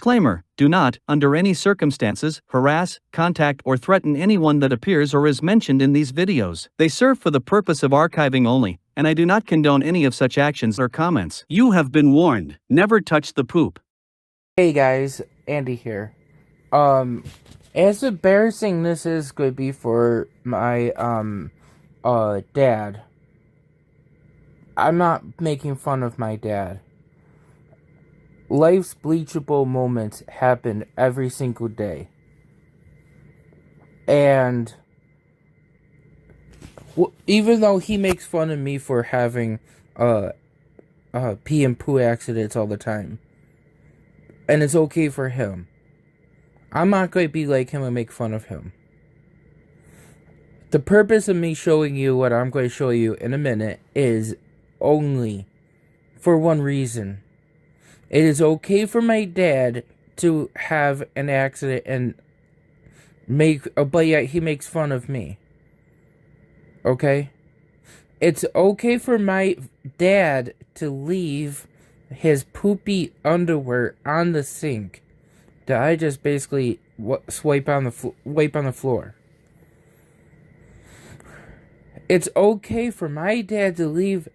Disclaimer: do not, under any circumstances, harass, contact, or threaten anyone that appears or is mentioned in these videos. They serve for the purpose of archiving only, and I do not condone any of such actions or comments. You have been warned. Never touch the poop. Hey guys, Andy here. As embarrassing this is going to be for my, dad, I'm not making fun of my dad. Life's bleachable moments happen every single day. And even though he makes fun of me for having, pee and poo accidents all the time, and it's okay for him, I'm not going to be like him and make fun of him. The purpose of me showing you what I'm going to show you in a minute is only for one reason. It is okay for my dad to have an accident and but yet he makes fun of me. Okay? It's okay for my dad to leave his poopy underwear on the sink that I just basically wipe on the floor. It's okay for my dad to leave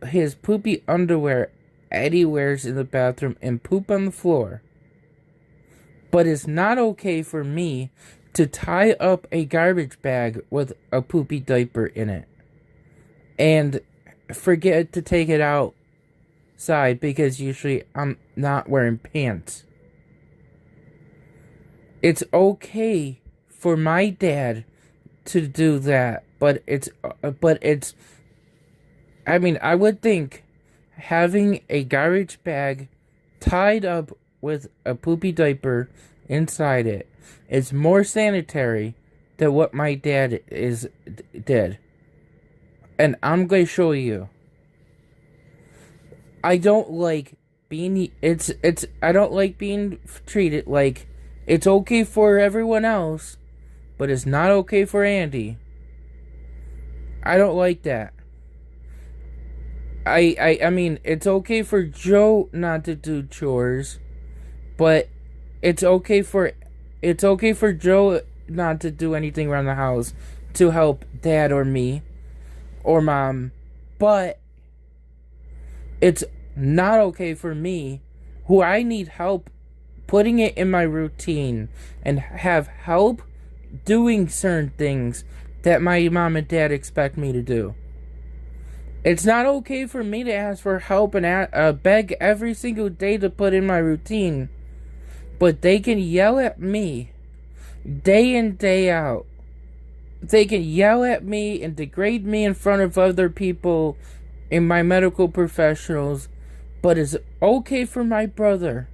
his poopy underwear anywheres in the bathroom and poop on the floor. But it's not okay for me to tie up a garbage bag with a poopy diaper in it and forget to take it outside because usually I'm not wearing pants. It's okay for my dad to do that, but I mean, I would think having a garbage bag tied up with a poopy diaper inside it is more sanitary than what my dad did. And I'm going to show you. I don't like being treated like it's okay for everyone else, but it's not okay for Andy. I don't like that. I mean, it's okay for Joe not to do chores, but it's okay for Joe not to do anything around the house to help Dad or me or Mom, but it's not okay for me, who I need help putting it in my routine and have help doing certain things that my mom and dad expect me to do. It's not okay for me to ask for help and beg every single day to put in my routine, but they can yell at me day in, day out. They can yell at me and degrade me in front of other people and my medical professionals, but it's okay for my brother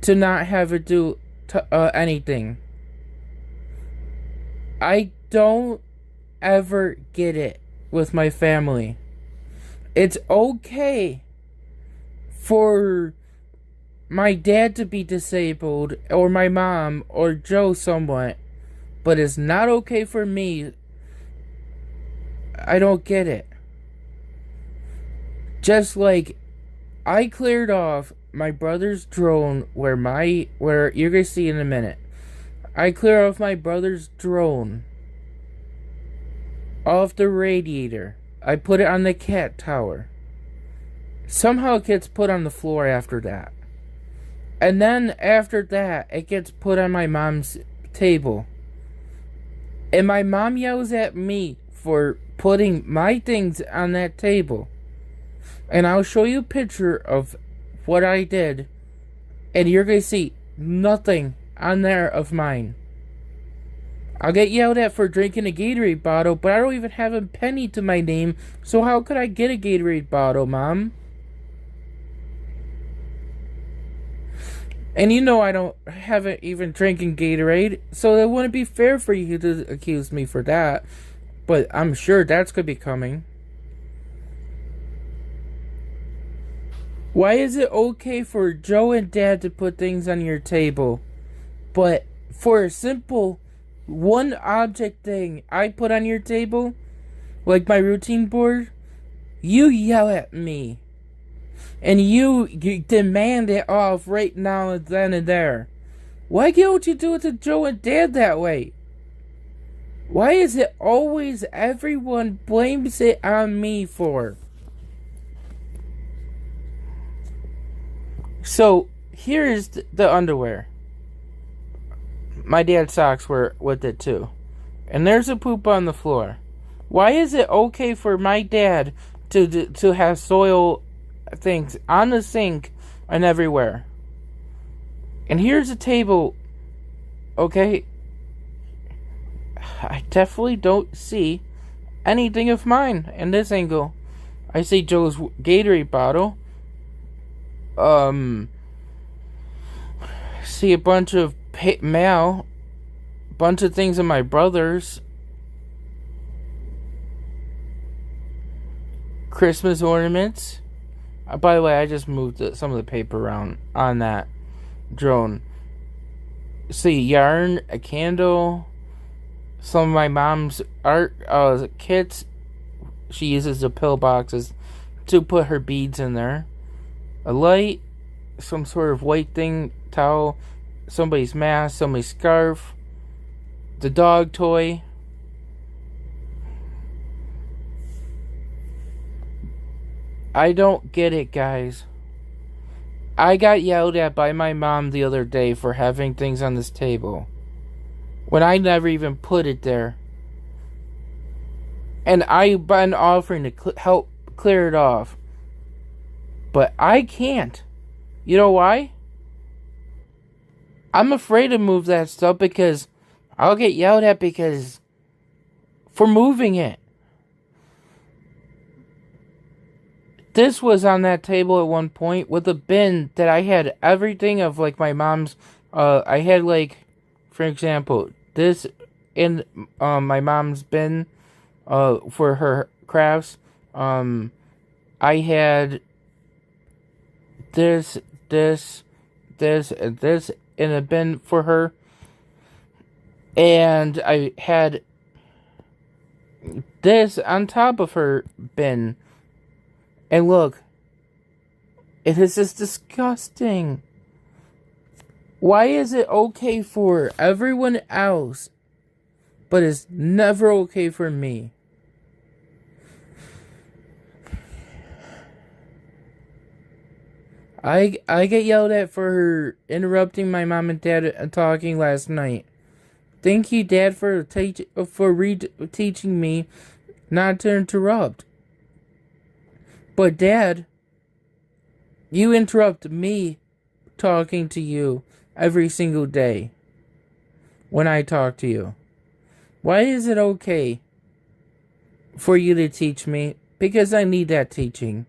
to not have to do anything. I don't ever get it with my family. It's okay for my dad to be disabled, or my mom, or Joe somewhat, but it's not okay for me. I don't get it. Just like I cleared off my brother's drone where you're gonna see in a minute. I cleared off my brother's drone off the radiator. I put it on the cat tower. Somehow it gets put on the floor after that. And then after that, it gets put on my mom's table. And my mom yells at me for putting my things on that table. And I'll show you a picture of what I did, and you're going to see nothing on there of mine. I'll get yelled at for drinking a Gatorade bottle, but I don't even have a penny to my name, so how could I get a Gatorade bottle, Mom? And you know I haven't even drinking Gatorade, so it wouldn't be fair for you to accuse me for that, but I'm sure that's going to be coming. Why is it okay for Joe and Dad to put things on your table, but for a simple one object thing I put on your table, like my routine board, you yell at me And you demand it off right now and then and there. Why can't you do it to Joe and Dad that way? Why is it always everyone blames it on me for? So, here's the underwear. My dad's socks were with it too. And there's a poop on the floor. Why is it okay for my dad to have soil things on the sink and everywhere? And here's a table. Okay. I definitely don't see anything of mine in this angle. I see Joe's Gatorade bottle. See a bunch of mail. Bunch of things in my brother's. Christmas ornaments. By the way, I just moved some of the paper around on that drone. See, yarn, a candle, some of my mom's art kits. She uses the pill boxes to put her beads in there. A light, some sort of white thing, towel, somebody's mask, somebody's scarf, the dog toy. I don't get it, guys. I got yelled at by my mom the other day for having things on this table when I never even put it there. And I've been offering to help clear it off. But I can't. You know why? I'm afraid to move that stuff because I'll get yelled at for moving it. This was on that table at one point with a bin that I had everything of like my mom's. I had like, for example, this in my mom's bin for her crafts. I had this, and this in a bin for her. And I had this on top of her bin. And look, it is just disgusting. Why is it okay for everyone else, but it's never okay for me? I get yelled at for interrupting my mom and dad talking last night. Thank you, Dad, for teaching me not to interrupt. But Dad, you interrupt me talking to you every single day when I talk to you. Why is it okay for you to teach me? Because I need that teaching.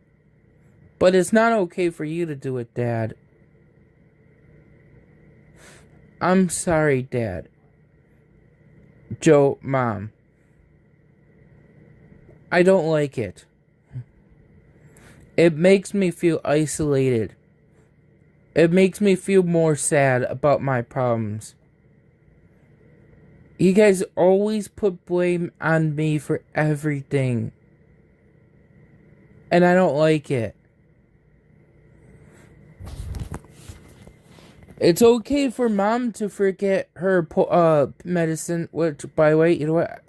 But it's not okay for you to do it, Dad. I'm sorry, Dad. Joe, Mom. I don't like it. It makes me feel isolated. It makes me feel more sad about my problems. You guys always put blame on me for everything. And I don't like it. It's okay for Mom to forget her medicine, which, by the way, you know what?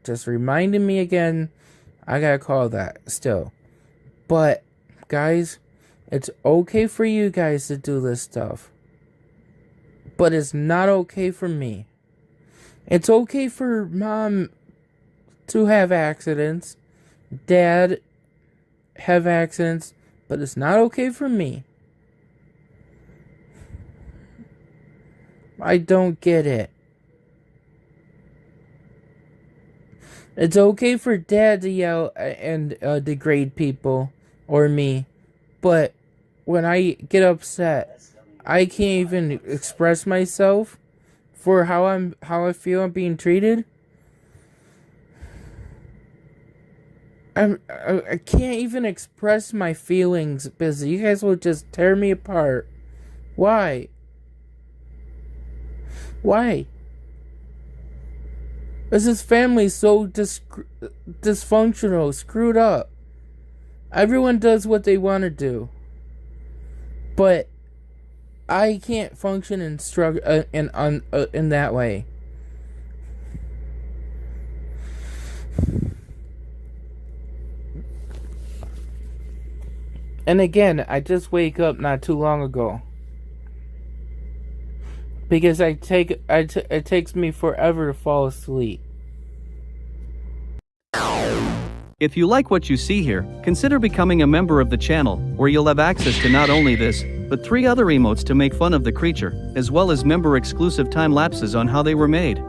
Just reminding me again, I gotta call that still. But guys, it's okay for you guys to do this stuff. But it's not okay for me. It's okay for Mom to have accidents, Dad have accidents, but it's not okay for me. I don't get it. It's okay for Dad to yell and degrade people or me, but when I get upset, I can't even express myself for how I feel I'm being treated. I can't even express my feelings because you guys will just tear me apart. Why? Why? Is this family so dysfunctional, screwed up? Everyone does what they want to do. but I can't function in in that way. And again, I just wake up not too long ago. Because it takes me forever to fall asleep. If you like what you see here, consider becoming a member of the channel, where you'll have access to not only this, but 3 other emotes to make fun of the creature, as well as member-exclusive time lapses on how they were made.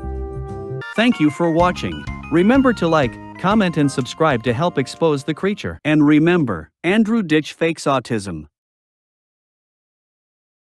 Thank you for watching. Remember to like, comment and subscribe to help expose the creature. And remember, Andrew Ditch fakes autism.